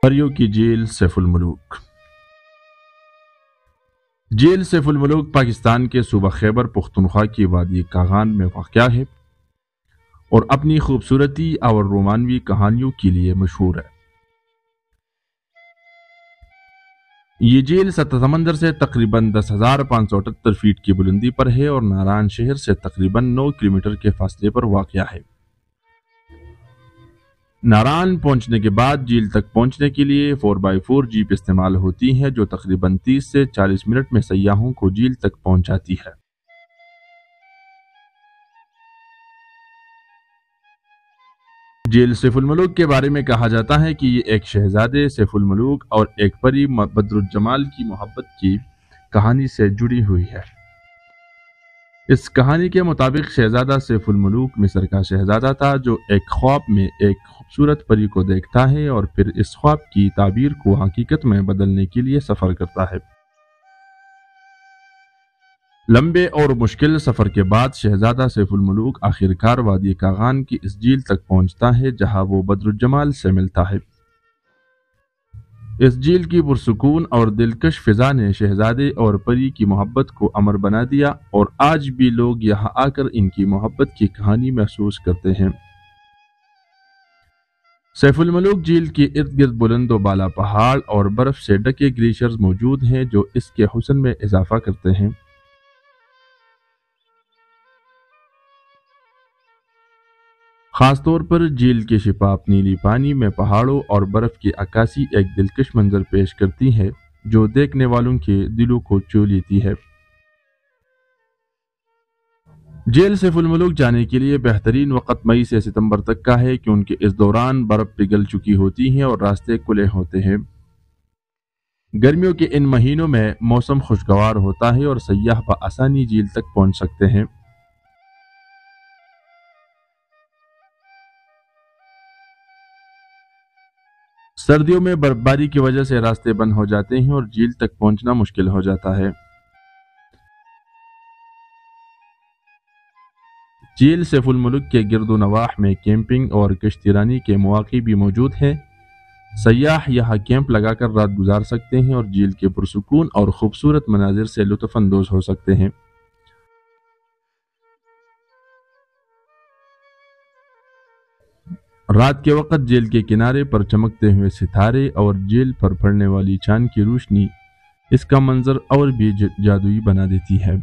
परियों की जेल सैफ उल मुलूक। जेल सैफ उल मुलूक पाकिस्तान के सूबा खैबर पख्तूनख्वा की वादी कागान में वाक़या है और अपनी खूबसूरती और रोमानवी कहानियों के लिए मशहूर है। ये जेल सतह समंदर से तकरीबन 10,578 फीट की बुलंदी पर है और नारायण शहर से तकरीबन 9 किलोमीटर के फासले पर वाक़या है। नारायण पहुंचने के बाद झील तक पहुंचने के लिए 4x4 जीप इस्तेमाल होती है जो तकरीबन 30 से 40 मिनट में सयाहों को झील तक पहुंचाती है। जेल सैफ उल मुलूक के बारे में कहा जाता है कि ये एक शहजादे सैफ उल मुलूक और एक परी बदरुज्जमाल की मोहब्बत की कहानी से जुड़ी हुई है। इस कहानी के मुताबिक शहजादा सैफ उल मुलूक मिस्र का शहजादा था जो एक ख्वाब में एक खूबसूरत परी को देखता है और फिर इस ख्वाब की ताबीर को हकीकत में बदलने के लिए सफर करता है। लंबे और मुश्किल सफर के बाद शहजादा सैफ उल मुलूक आखिरकार वादी कागान की इस झील तक पहुंचता है जहां वो बदरुज्जमाल से मिलता है। इस झील की पुरसुकून और दिलकश फिजा ने शहजादे और परी की मोहब्बत को अमर बना दिया और आज भी लोग यहाँ आकर इनकी मोहब्बत की कहानी महसूस करते हैं। सैफ उल मुलूक झील के इर्द गिर्द बुलंद व बाला पहाड़ और बर्फ से ढके ग्लेशियर्स मौजूद हैं जो इसके हुस्न में इजाफा करते हैं। खासतौर पर झील के शिफाफ नीली पानी में पहाड़ों और बर्फ की अक्कासी एक दिलकश मंजर पेश करती है जो देखने वालों के दिलों को छू लेती है। जेल सैफ उल मुलूक जाने के लिए बेहतरीन वक्त मई से सितंबर तक का है क्योंकि इस दौरान बर्फ पिघल चुकी होती है और रास्ते खुले होते हैं। गर्मियों के इन महीनों में मौसम खुशगवार होता है और सयाह बआसानी झील तक पहुंच सकते हैं। सर्दियों में बर्फबारी की वजह से रास्ते बंद हो जाते हैं और झील तक पहुंचना मुश्किल हो जाता है। जेल सैफ उल मुलूक के गिरदो नवाह में कैंपिंग और कश्तीरानी के मौके भी मौजूद हैं। सयाह यहाँ कैंप लगाकर रात गुजार सकते हैं और झील के पुरसुकून और खूबसूरत मनाजिर से लुत्फ अंदोज हो सकते हैं। रात के वक्त झील के किनारे पर चमकते हुए सितारे और झील पर पड़ने वाली चांद की रोशनी इसका मंजर और भी जादुई बना देती है।